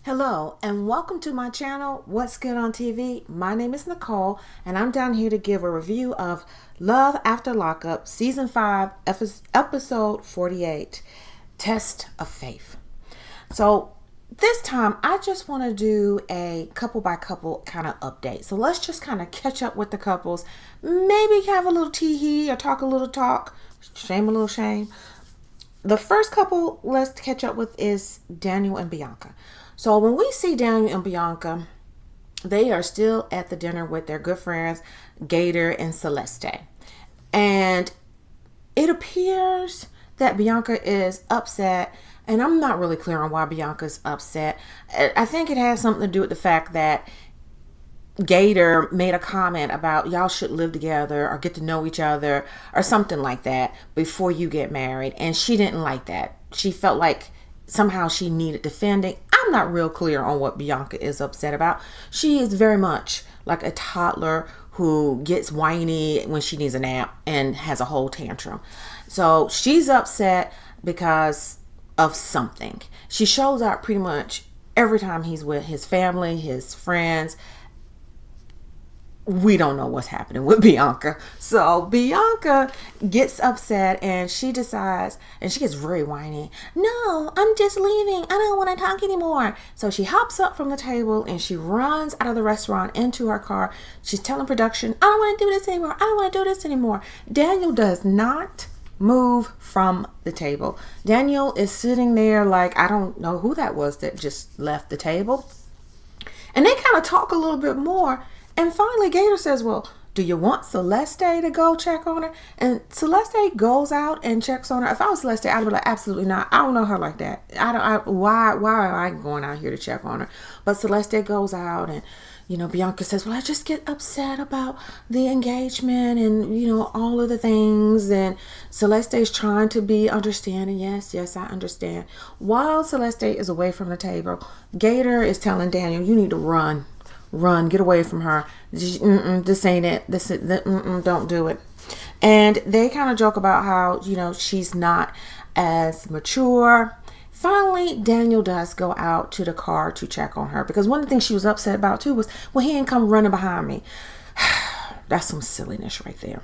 Hello and welcome to my channel, What's Good on TV. My name is Nicole and I'm down here to give a review of Love After Lockup Season 5 Episode 48, Test of Faith. So this time I just want to do a couple by couple kind of update. So let's just kind of catch up with the couples, maybe have a little tee-hee or talk a little talk, shame a little shame. The first couple let's catch up with is Daniel and Bianca. So when we see Daniel and Bianca, they are still at the dinner with their good friends, Gator and Celeste. And it appears that Bianca is upset, and I'm not really clear on why Bianca's upset. I think it has something to do with the fact that Gator made a comment about y'all should live together or get to know each other or something like that before you get married. And she didn't like that. She felt like somehow she needed defending. I'm not real clear on what Bianca is upset about. She is very much like a toddler who gets whiny when she needs a nap and has a whole tantrum. So she's upset because of something. She shows up pretty much every time he's with his family, his friends. We don't know what's happening with Bianca. So Bianca gets upset and she decides, and she gets very whiny. No, I'm just leaving. I don't want to talk anymore. So she hops up from the table and she runs out of the restaurant into her car. She's telling production, I don't want to do this anymore. I don't want to do this anymore. Daniel does not move from the table. Daniel is sitting there like, I don't know who that was that just left the table. And they kind of talk a little bit more. And finally, Gator says, well, do you want Celeste to go check on her? And Celeste goes out and checks on her. If I was Celeste, I'd be like, absolutely not. I don't know her like that. Why am I going out here to check on her? But Celeste goes out and, Bianca says, well, I just get upset about the engagement and, all of the things. And Celeste is trying to be understanding. Yes, I understand. While Celeste is away from the table, Gator is telling Daniel, you need to run, get away from her. This ain't it. Don't do it. And they kind of joke about how, she's not as mature. Finally, Daniel does go out to the car to check on her because one of the things she was upset about too was, well, he didn't come running behind me. That's some silliness right there.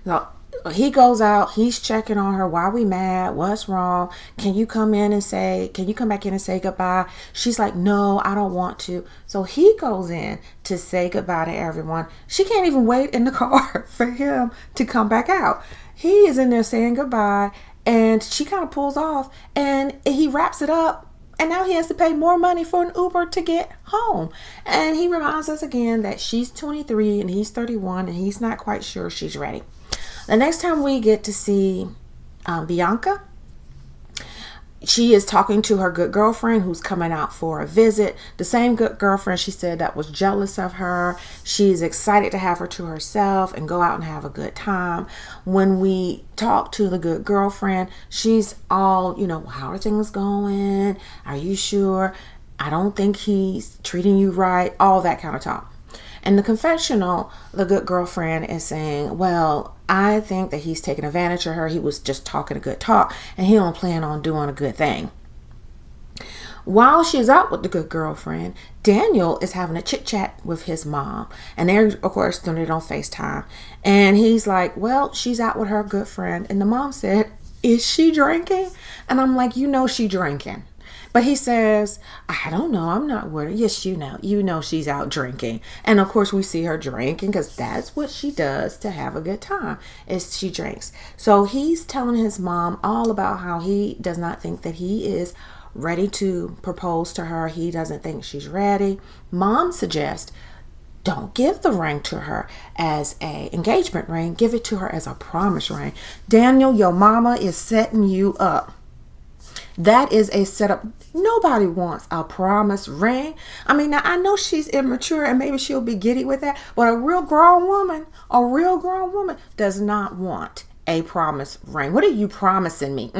So he goes out, he's checking on her. Why are we mad? What's wrong? Can you come back in and say goodbye? She's like, no, I don't want to. So he goes in to say goodbye to everyone. She can't even wait in the car for him to come back out. He is in there saying goodbye and she kind of pulls off and he wraps it up. And now he has to pay more money for an Uber to get home. And he reminds us again that she's 23 and he's 31 and he's not quite sure she's ready. The next time we get to see Bianca, she is talking to her good girlfriend who's coming out for a visit. The same good girlfriend she said that was jealous of her. She's excited to have her to herself and go out and have a good time. When we talk to the good girlfriend, she's all, how are things going? Are you sure? I don't think he's treating you right. All that kind of talk. In the confessional, the good girlfriend is saying, well, I think that he's taking advantage of her. He was just talking a good talk and he don't plan on doing a good thing. While she's out with the good girlfriend, Daniel is having a chit chat with his mom. And they're, of course, doing it on FaceTime. And he's like, well, she's out with her good friend. And the mom said, is she drinking? And I'm like, she drinking. But he says, I don't know. I'm not with her. Yes, you know she's out drinking. And of course we see her drinking because that's what she does to have a good time is she drinks. So he's telling his mom all about how he does not think that he is ready to propose to her. He doesn't think she's ready. Mom suggests, don't give the ring to her as an engagement ring. Give it to her as a promise ring. Daniel, your mama is setting you up. That is a setup. Nobody wants a promise ring. I mean, now I know she's immature and maybe she'll be giddy with that, but a real grown woman does not want a promise ring. What are you promising me?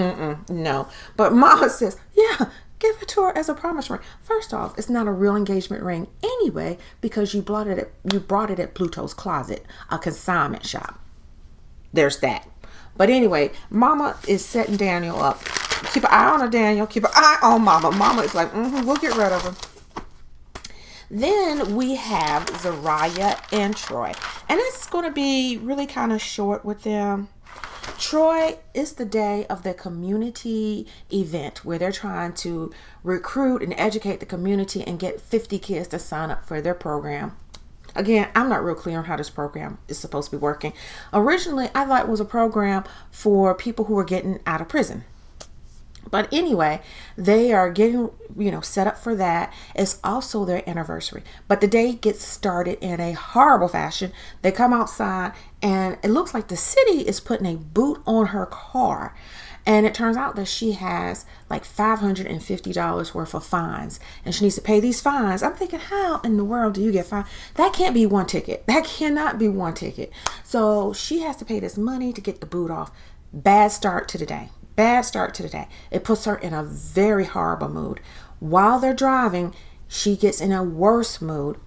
No. But Mama says, yeah, give it to her as a promise ring. First off, it's not a real engagement ring anyway because you brought it at Pluto's Closet, a consignment shop. There's that. But anyway, Mama is setting Daniel up Keep an eye on her, Daniel. Keep an eye on Mama. Mama is like, we'll get rid of her. Then we have Zariah and Troy. And it's going to be really kind of short with them. Troy is the day of the community event where they're trying to recruit and educate the community and get 50 kids to sign up for their program. Again, I'm not real clear on how this program is supposed to be working. Originally, I thought it was a program for people who were getting out of prison. But anyway, they are getting, set up for that. It's also their anniversary. But the day gets started in a horrible fashion. They come outside and it looks like the city is putting a boot on her car. And it turns out that she has like $550 worth of fines. And she needs to pay these fines. I'm thinking, how in the world do you get fined? That can't be one ticket. That cannot be one ticket. So she has to pay this money to get the boot off. Bad start to the day. Bad start to the day. It puts her in a very horrible mood. While they're driving, she gets in a worse mood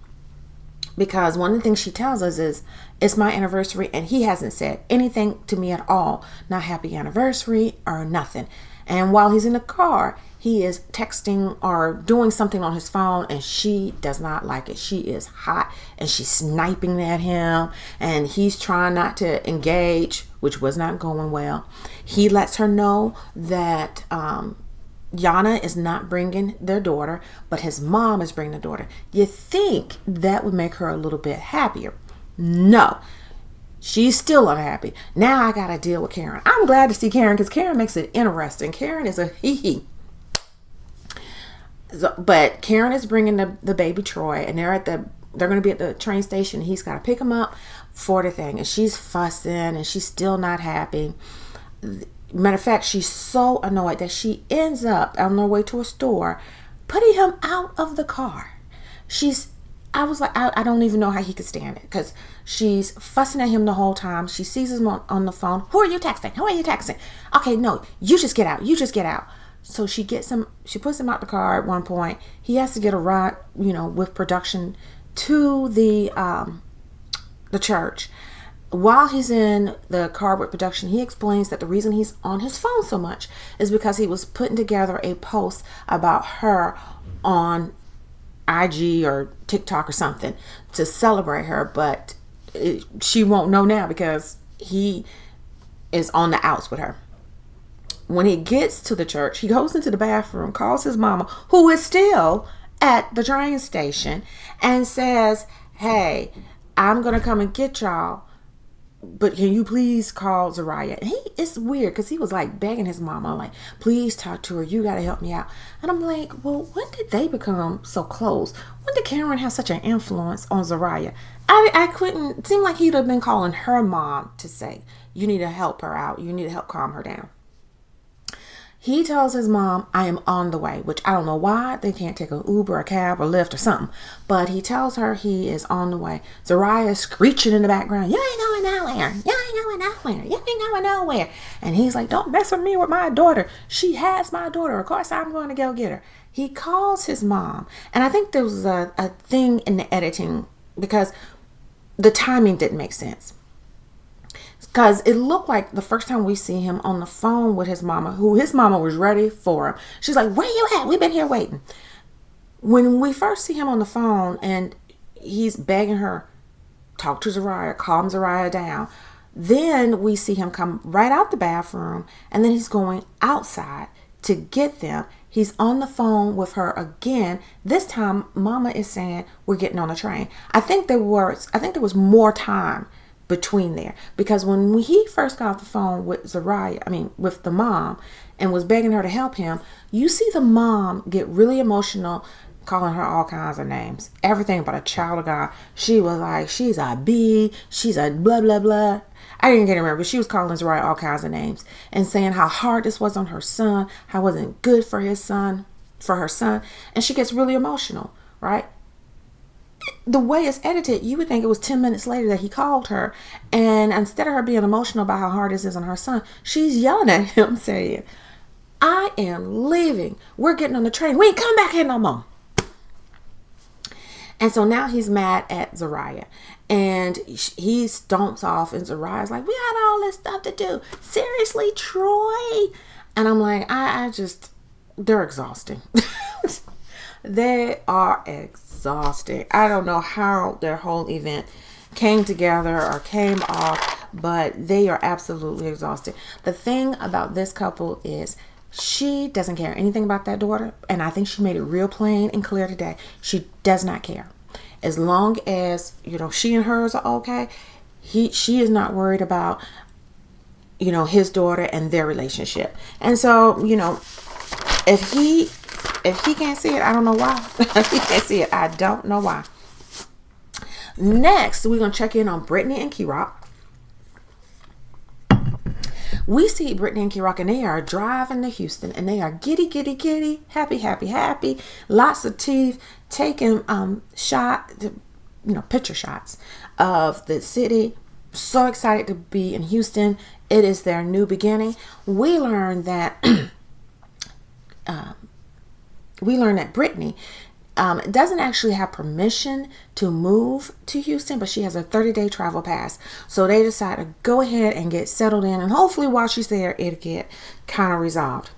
because one of the things she tells us is, it's my anniversary and he hasn't said anything to me at all. Not happy anniversary or nothing. And while he's in the car, he is texting or doing something on his phone and she does not like it. She is hot and she's sniping at him and he's trying not to engage, which was not going well. He lets her know that Yana is not bringing their daughter, but his mom is bringing the daughter. You think that would make her a little bit happier. No. She's still unhappy. Now I got to deal with Karen. I'm glad to see Karen because Karen makes it interesting. Karen is a hee-hee. So, but Karen is bringing the baby Troy and they're going to be at the train station. He's got to pick him up for the thing. And she's fussing and she's still not happy. Matter of fact, she's so annoyed that she ends up on her way to a store putting him out of the car. I was like, I don't even know how he could stand it because she's fussing at him the whole time. She sees him on the phone. Who are you texting? Who are you texting? Okay, no, you just get out. You just get out. So she gets him, she puts him out the car at one point. He has to get a ride, with production to the church. While he's in the car with production, he explains that the reason he's on his phone so much is because he was putting together a post about her on IG or TikTok or something to celebrate her, but she won't know now because he is on the outs with her. When he gets to the church, he goes into the bathroom, calls his mama, who is still at the train station, and says, hey, I'm going to come and get y'all, but can you please call Zariah? And it's weird because he was like begging his mama, like, please talk to her. You got to help me out. And I'm like, well, when did they become so close? When did Karen have such an influence on Zariah? I couldn't, it seemed like he'd have been calling her mom to say, you need to help her out. You need to help calm her down. He tells his mom, I am on the way, which I don't know why they can't take an Uber, a cab, or Lyft or something. But he tells her he is on the way. Zariah is screeching in the background, you ain't going nowhere. You ain't going nowhere. You ain't going nowhere. And he's like, don't mess with me with my daughter. She has my daughter. Of course I'm going to go get her. He calls his mom. And I think there was a thing in the editing because the timing didn't make sense. Because it looked like the first time we see him on the phone with his mama, who his mama was ready for him. She's like, where you at? We've been here waiting. When we first see him on the phone and he's begging her, talk to Zariah, calm Zariah down. Then we see him come right out the bathroom and then he's going outside to get them. He's on the phone with her again. This time, mama is saying, we're getting on a train. I think there was more time between there because when he first got off the phone with with the mom and was begging her to help him, you see the mom get really emotional, calling her all kinds of names, everything about a child of God. She was like, she's a B, she's a blah blah blah. I didn't get to remember, but she was calling Zariah all kinds of names and saying how hard this was on her son, how it wasn't good for her son, and she gets really emotional, right? The way it's edited, you would think it was 10 minutes later that he called her. And instead of her being emotional about how hard this is on her son, she's yelling at him saying, I am leaving. We're getting on the train. We ain't come back here no more. And so now he's mad at Zariah. And he stomps off and Zariah's like, we got all this stuff to do. Seriously, Troy? And I'm like, they're exhausting. They are exhausting. I don't know how their whole event came together or came off, but they are absolutely exhausted. The thing about this couple is she doesn't care anything about that daughter. And I think she made it real plain and clear today. She does not care. As long as, she and hers are okay, she is not worried about, his daughter and their relationship. And so, if he can't see it, I don't know why. If he can't see it, I don't know why. Next, we're going to check in on Brittany and Key-Rock. We see Brittany and Key-Rock, and they are driving to Houston, and they are giddy, giddy, giddy, happy, happy, happy, lots of teeth, taking picture shots of the city. So excited to be in Houston. It is their new beginning. We learned that Brittany doesn't actually have permission to move to Houston, but she has a 30-day travel pass. So they decide to go ahead and get settled in, and hopefully while she's there, it'll get kind of resolved.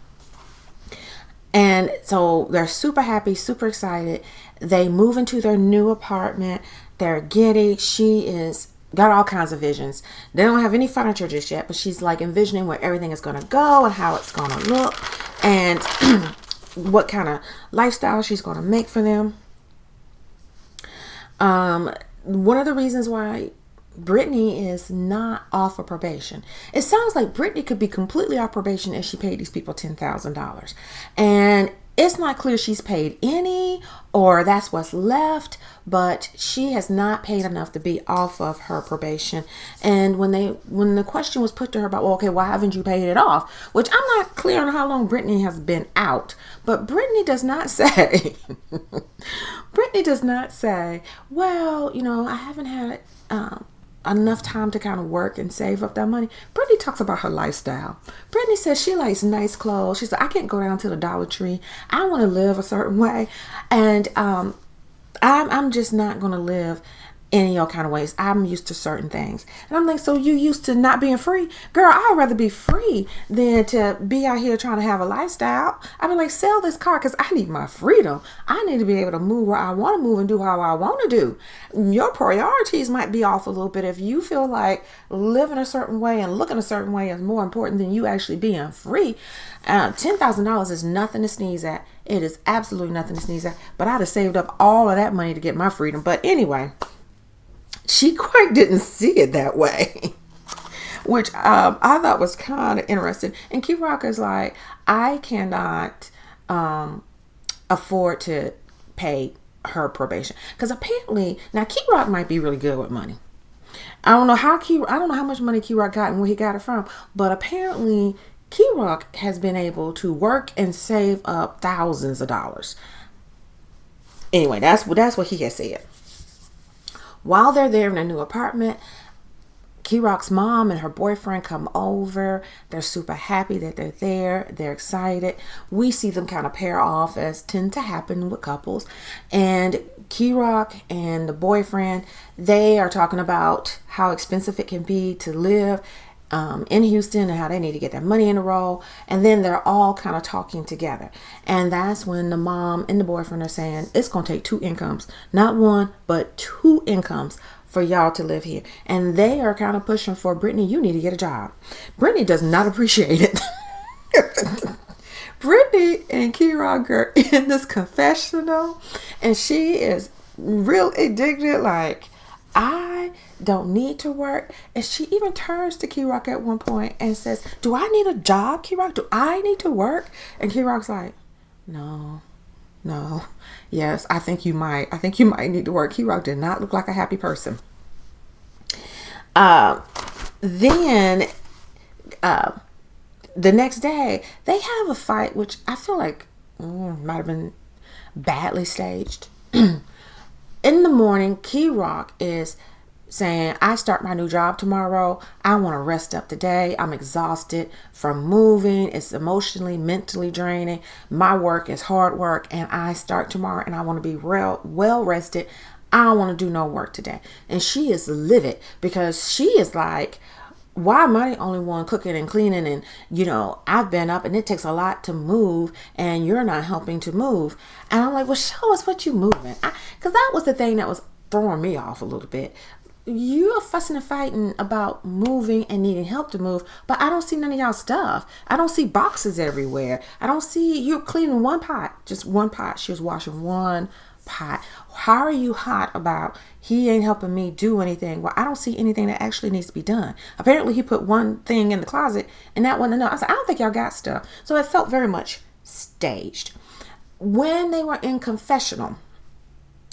And so they're super happy, super excited. They move into their new apartment. They're giddy. She is got all kinds of visions. They don't have any furniture just yet, but she's like envisioning where everything is going to go and how it's going to look and what kind of lifestyle she's going to make for them. One of the reasons why Brittany is not off of probation. It sounds like Brittany could be completely off probation if she paid these people $10,000. And it's not clear she's paid any or that's what's left, but she has not paid enough to be off of her probation. And when the question was put to her about, well, okay, why haven't you paid it off? Which I'm not clear on how long Brittany has been out, but Brittany does not say, well, I haven't had enough time to kind of work and save up that money. Brittany talks about her lifestyle. Brittany says she likes nice clothes. She said, I can't go down to the Dollar Tree. I want to live a certain way. And I'm just not going to live any old kind of ways. I'm used to certain things. And I'm like, so you used to not being free? Girl, I'd rather be free than to be out here trying to have a lifestyle. I'd be like, sell this car because I need my freedom. I need to be able to move where I want to move and do how I want to do. Your priorities might be off a little bit if you feel like living a certain way and looking a certain way is more important than you actually being free. $10,000 is nothing to sneeze at. It is absolutely nothing to sneeze at. But I'd have saved up all of that money to get my freedom. But anyway, she quite didn't see it that way, which I thought was kind of interesting. And Key-Rock is like, I cannot afford to pay her probation. Because apparently, now Key-Rock might be really good with money. I don't know how much money Key-Rock got and where he got it from. But apparently, Key-Rock has been able to work and save up thousands of dollars. Anyway, that's what he has said. While they're there in their new apartment, Key-Rock's mom and her boyfriend come over. They're super happy that they're there. They're excited. We see them kind of pair off, as tend to happen with couples. And Key-Rock and the boyfriend, they are talking about how expensive it can be to live in Houston and how they need to get their money in a row. And then they're all kind of talking together. And that's when the mom and the boyfriend are saying it's going to take 2 incomes, not 1, but 2 incomes for y'all to live here. And they are kind of pushing for Brittany, you need to get a job. Brittany does not appreciate it. Brittany and Key-Rock are in this confessional and she is real indignant, like, I don't need to work. And she even turns to Key-Rock at one point and says, do I need a job, Key-Rock? Do I need to work? And Key-Rock's like, no. Yes, I think you might need to work. Key-Rock did not look like a happy person. Then the next day, they have a fight, which I feel like might have been badly staged. In the morning, Key-Rock is saying, I start my new job tomorrow. I want to rest up today. I'm exhausted from moving. It's emotionally, mentally draining. My work is hard work and I start tomorrow and I want to be well rested. I don't want to do no work today. And she is livid because she is like, why am I the only one cooking and cleaning? And, I've been up and it takes a lot to move and you're not helping to move. And I'm like, well, show us what you moving. Because that was the thing that was throwing me off a little bit. You're fussing and fighting about moving and needing help to move, but I don't see none of y'all stuff. I don't see boxes everywhere. I don't see you cleaning one pot, just one pot. She was washing one pot. How are you hot about he ain't helping me do anything? Well, I don't see anything that actually needs to be done. Apparently he put one thing in the closet and that wasn't enough. I was like, I don't think y'all got stuff. So it felt very much staged. When they were in confessional,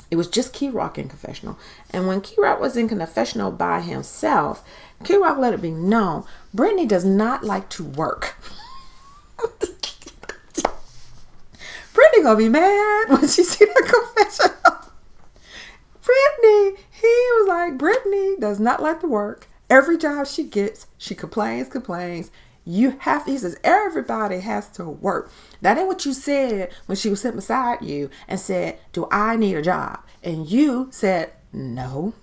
it was just Key Rock in confessional. And when Key Rock was in confessional by himself, Key Rock let it be known, Brittany does not like to work. Brittany gonna be mad when she see that confessional. Brittany, he was like, Brittany does not like to work. Every job she gets, she complains. He says, everybody has to work. That ain't what you said when she was sitting beside you and said, do I need a job? And you said, no.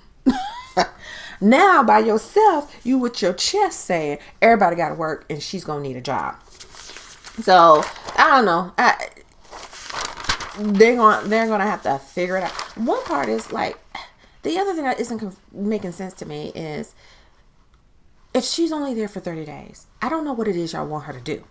Now by yourself, you with your chest saying, everybody got to work and she's going to need a job. So, I don't know. They're going to have to figure it out. One part is like, the other thing that isn't making sense to me is, if she's only there for 30 days, I don't know what it is y'all want her to do.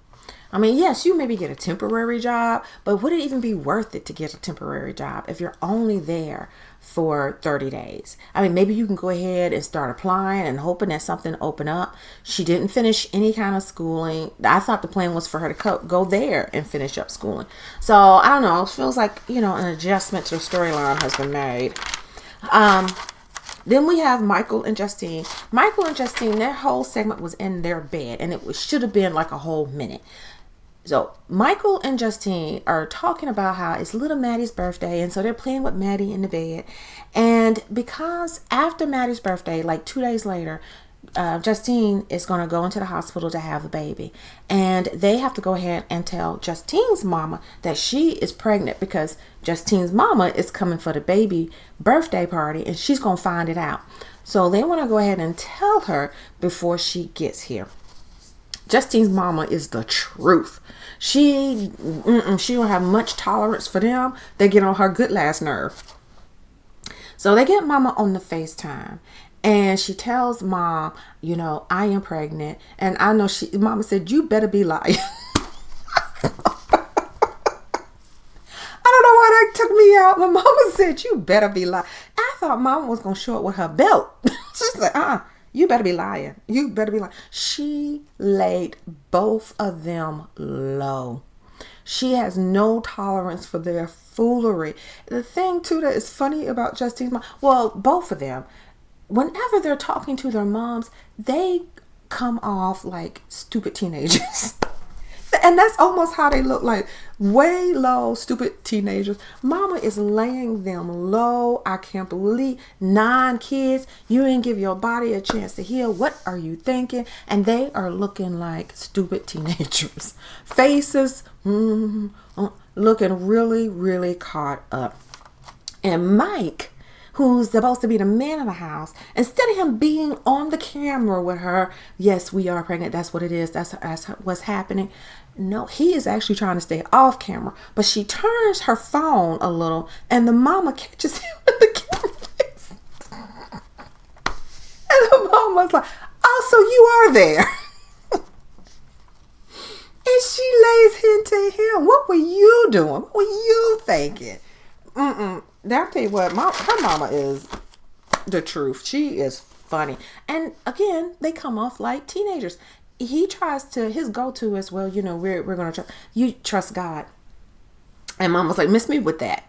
I mean, yes, you maybe get a temporary job, but would it even be worth it to get a temporary job if you're only there for 30 days? I mean, maybe you can go ahead and start applying and hoping that something open up. She didn't finish any kind of schooling. I thought the plan was for her to go there and finish up schooling. So I don't know. It feels like, an adjustment to the storyline has been made. Then we have Michael and Justine. Michael and Justine, their whole segment was in their bed, and it should have been like a whole minute. So Michael and Justine are talking about how it's little Maddie's birthday, and so they're playing with Maddie in the bed. And because after Maddie's birthday, like 2 days later, Justine is going to go into the hospital to have a baby, and they have to go ahead and tell Justine's mama that she is pregnant because Justine's mama is coming for the baby birthday party and she's going to find it out. So they want to go ahead and tell her before she gets here. Justine's mama is the truth. She don't have much tolerance for them. They get on her good last nerve. So they get mama on the FaceTime. And she tells mom, I am pregnant. And I know mama said, you better be lying. I don't know why that took me out. My mama said, you better be lying. I thought mama was going to show up with her belt. She's like, you better be lying. You better be lying. She laid both of them low. She has no tolerance for their foolery. The thing, too, that is funny about Justine's mom, well, both of them, whenever they're talking to their moms, they come off like stupid teenagers. And that's almost how they look, like way low, stupid teenagers. Mama is laying them low. I can't believe 9 kids. You didn't give your body a chance to heal. What are you thinking? And they are looking like stupid teenagers. Faces looking really, really caught up. And Mike, who's supposed to be the man of the house, instead of him being on the camera with her, yes, we are pregnant, that's what it is, that's what's happening. No, he is actually trying to stay off camera, but she turns her phone a little and the mama catches him with the camera. And the mama's like, oh, so you are there. And she lays into him. What were you doing? What were you thinking? I'll tell you what, her mama is the truth. She is funny. And again, they come off like teenagers. He tries to, his go-to is, well, we're going to you trust God. And mom was like, miss me with that.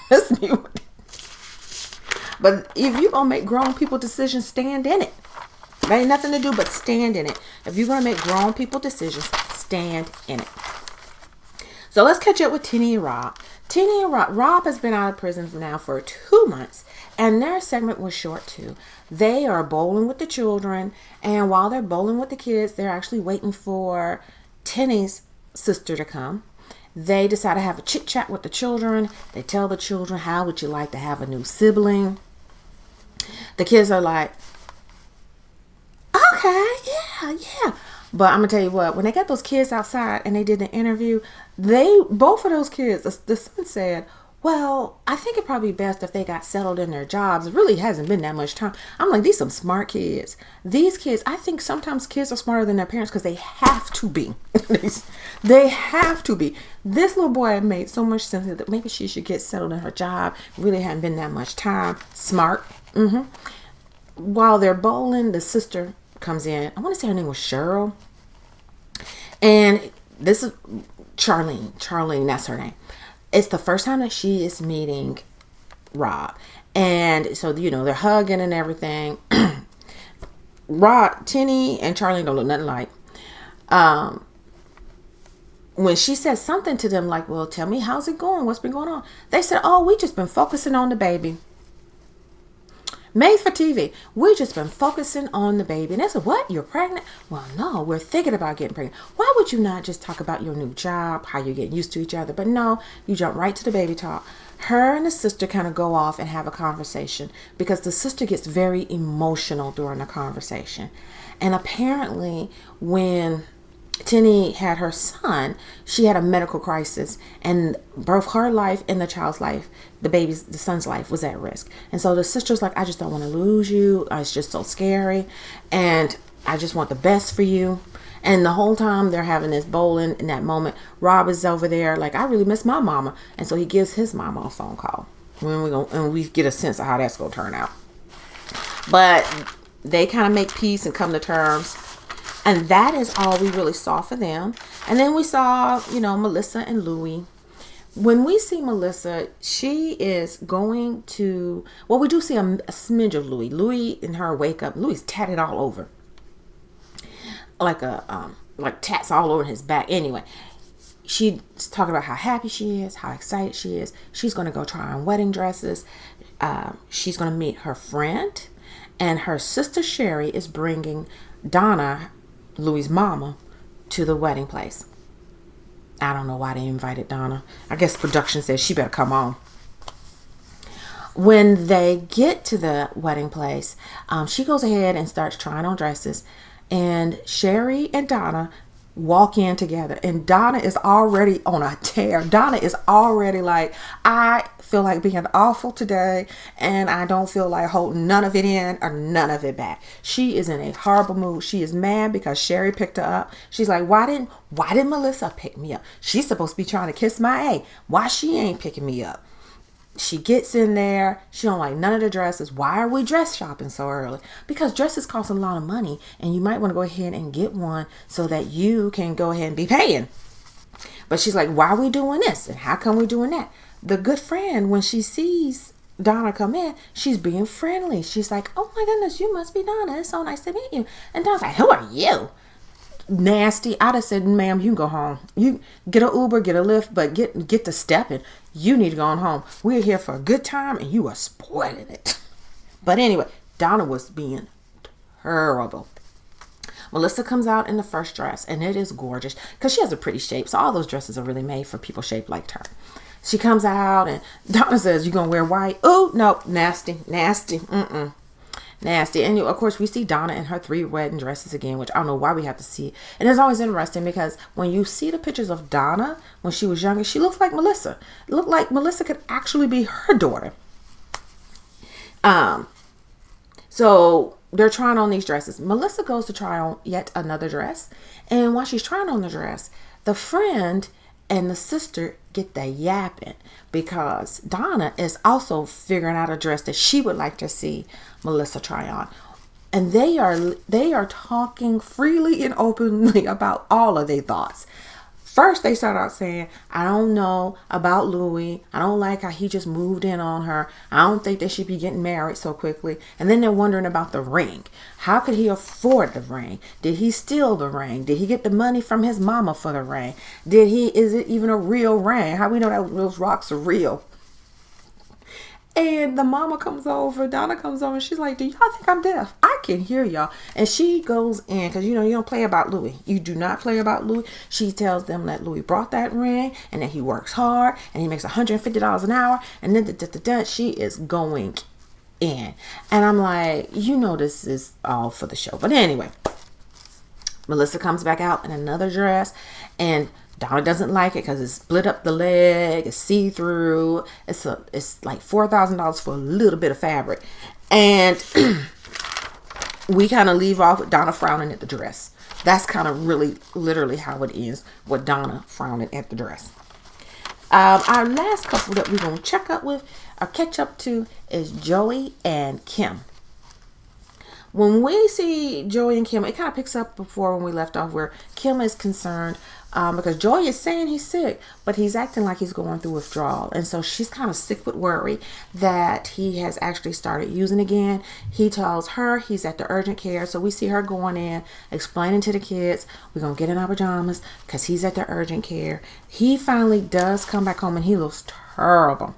Miss me with that. But if you're going to make grown people decisions, stand in it. There ain't nothing to do but stand in it. If you're going to make grown people decisions, stand in it. So let's catch up with Tenny and Rob. Tenny and Rob has been out of prison now for 2 months, and their segment was short too. They are bowling with the children, and while they're bowling with the kids, they're actually waiting for Tenny's sister to come. They decide to have a chit chat with the children. They tell the children, how would you like to have a new sibling? The kids are like, okay, yeah. But I'm gonna tell you what, when they got those kids outside and they did the interview, both of those kids, the son said, well, I think it'd probably be best if they got settled in their jobs. It really hasn't been that much time. I'm like, these some smart kids. These kids, I think sometimes kids are smarter than their parents because they have to be. They have to be. This little boy made so much sense that maybe she should get settled in her job. Really hadn't been that much time. Smart. While they're bowling, the sister comes in. I want to say her name was Cheryl. And this is Charlene. Charlene, that's her name. It's the first time that she is meeting Rob. And so, they're hugging and everything. Tinny and Charlene don't look nothing like. When she says something to them like, well, tell me, how's it going? What's been going on? They said, oh, we just been focusing on the baby. Made for TV. We just been focusing on the baby. And they said, what? You're pregnant? Well, no, we're thinking about getting pregnant. Why would you not just talk about your new job, how you're getting used to each other? But no, you jump right to the baby talk. Her and the sister kind of go off and have a conversation because the sister gets very emotional during the conversation. And apparently when Tinny had her son, she had a medical crisis, and both her life and the child's life, the son's life, was at risk. And so the sister's like, I just don't want to lose you. It's just so scary, and I just want the best for you. And the whole time they're having this bowling, in that moment, Rob is over there like, I really miss my mama. And so he gives his mama a phone call. And we get a sense of how that's going to turn out. But they kind of make peace and come to terms. And that is all we really saw for them. And then we saw, Melissa and Louie. When we see Melissa, she is going to, well, we do see a smidge of Louie. Louie in her wake up, Louie's tatted all over. Like tats all over his back. Anyway, she's talking about how happy she is, how excited she is. She's going to go try on wedding dresses. She's going to meet her friend. And her sister Sherry is bringing Donna, Louie's mama, to the wedding place. I don't know why they invited Donna. I guess production said she better come on. When they get to the wedding place, she goes ahead and starts trying on dresses. And Sherry and Donna walk in together. And Donna is already on a tear. Donna is already like, I feel like being awful today, and I don't feel like holding none of it in or none of it back. She is in a horrible mood. She is mad because Sherry picked her up. She's like, why didn't Melissa pick me up? She's supposed to be trying to kiss my A. Why she ain't picking me up? She gets in there. She don't like none of the dresses. Why are we dress shopping so early? Because dresses cost a lot of money, and you might want to go ahead and get one so that you can go ahead and be paying. But she's like, why are we doing this? And how come we doing that? The good friend, when she sees Donna come in, she's being friendly. She's like, oh my goodness, you must be Donna. It's so nice to meet you. And Donna's like, who are you? Nasty. I'd have said, ma'am, you can go home. You get an Uber, get a Lyft, but get to stepping. You need to go on home. We're here for a good time, and you are spoiling it. But anyway, Donna was being terrible. Melissa comes out in the first dress, and it is gorgeous because she has a pretty shape. So all those dresses are really made for people shaped like her. She comes out, and Donna says, you gonna wear white? Oh, no, nasty. Nasty. And of course, we see Donna in her 3 wedding dresses again, which I don't know why we have to see. And it's always interesting because when you see the pictures of Donna when she was younger, she looks like Melissa. It looked like Melissa could actually be her daughter. So they're trying on these dresses. Melissa goes to try on yet another dress. And while she's trying on the dress, the friend and the sister get the yapping because Donna is also figuring out a dress that she would like to see Melissa try on. And they are talking freely and openly about all of their thoughts. First, they start out saying, I don't know about Louie. I don't like how he just moved in on her. I don't think they should be getting married so quickly. And then they're wondering about the ring. How could he afford the ring? Did he steal the ring? Did he get the money from his mama for the ring? Is it even a real ring? How we know that those rocks are real? And the mama comes over, Donna comes over, and she's like, do y'all think I'm deaf? I can hear y'all. And she goes in, because you don't play about Louie. You do not play about Louie. She tells them that Louie brought that ring, and that he works hard, and he makes $150 an hour, and then she is going in. And I'm like, this is all for the show. But anyway, Melissa comes back out in another dress, and Donna doesn't like it because it's split up the leg, it's see-through. It's like $4,000 for a little bit of fabric. And we kind of leave off with Donna frowning at the dress. That's kind of really literally how it is with Donna frowning at the dress. Our last couple that we're going to check up with or catch up to is Joey and Kim. When we see Joey and Kim, it kind of picks up before when we left off, where Kim is concerned because Joey is saying he's sick, but he's acting like he's going through withdrawal. And so she's kind of sick with worry that he has actually started using again. He tells her he's at the urgent care. So we see her going in, explaining to the kids, we're going to get in our pajamas because he's at the urgent care. He finally does come back home, and he looks terrible.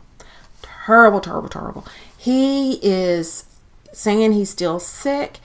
Terrible, terrible, terrible. He is saying he's still sick,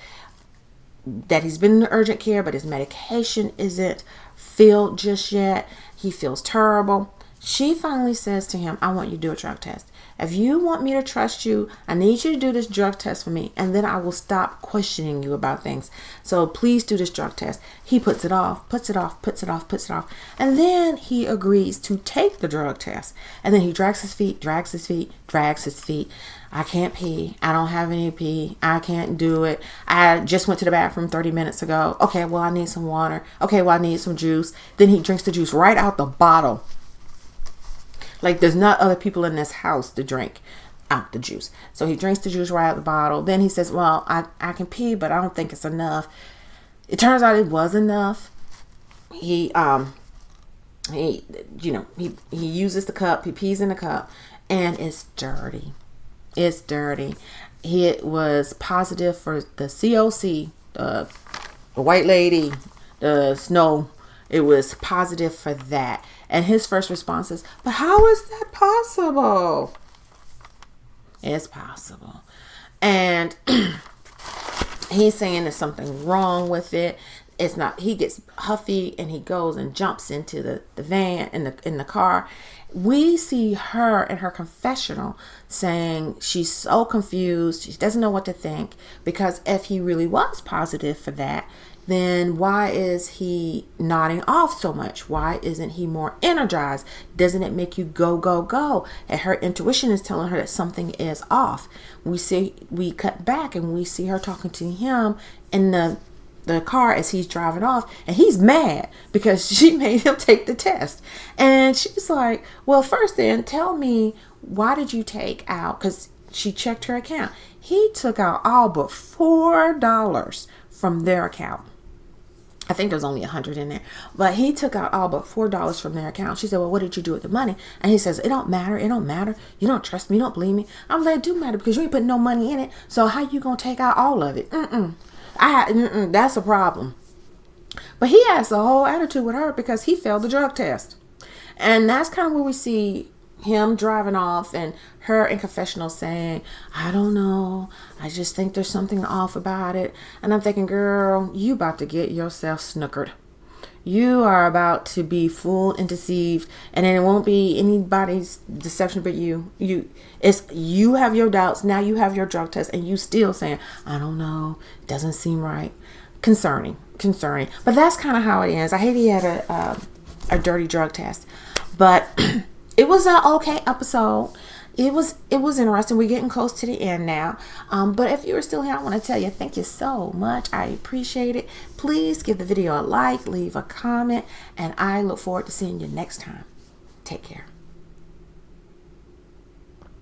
that he's been in the urgent care, but his medication isn't filled just yet. He feels terrible. She finally says to him, I want you to do a drug test. If you want me to trust you, I need you to do this drug test for me, and then I will stop questioning you about things. So please do this drug test. He puts it off, puts it off, puts it off, puts it off. And then he agrees to take the drug test. And then he drags his feet, drags his feet, drags his feet. I can't pee. I don't have any pee. I can't do it. I just went to the bathroom 30 minutes ago. Okay, well, I need some water. Okay, well, I need some juice. Then he drinks the juice right out the bottle. Like there's not other people in this house to drink out the juice. So he drinks the juice right out the bottle. Then he says, well, I can pee, but I don't think it's enough. It turns out it was enough. He uses the cup. He pees in the cup, and it's dirty. It's dirty. It was positive for the COC, the white lady, the snow. It was positive for that. And his first response is, but how is that possible? It's possible. And he's saying there's something wrong with it. It's not. He gets huffy and he goes and jumps into the van in the car. We see her in her confessional saying she's so confused. She doesn't know what to think, because if he really was positive for that, then why is he nodding off so much? Why isn't he more energized? Doesn't it make you go, go, go? And her intuition is telling her that something is off. We cut back and we see her talking to him in the car as he's driving off, and he's mad because she made him take the test. And she's like, well, first then tell me, why did you take out, because she checked her account. He took out all but $4 from their account. I think there was only 100 in there, but he took out all but $4 from their account. She said, well, what did you do with the money? And he says, it don't matter. It don't matter. You don't trust me. You don't believe me. I'm like, it do matter because you ain't putting no money in it. So how you going to take out all of it? That's a problem. But he has a whole attitude with her because he failed the drug test. And that's kind of where we see him driving off and her in confessional saying, I don't know. I just think there's something off about it. And I'm thinking, girl, you about to get yourself snookered. You are about to be fooled and deceived, and then it won't be anybody's deception but you. You have your doubts. Now you have your drug test, and you still saying, I don't know. Doesn't seem right. Concerning. But that's kind of how it is. I hate he had a dirty drug test, but it was an okay episode. It was interesting. We're getting close to the end now. But if you're still here, I want to tell you, thank you so much. I appreciate it. Please give the video a like, leave a comment, and I look forward to seeing you next time. Take care.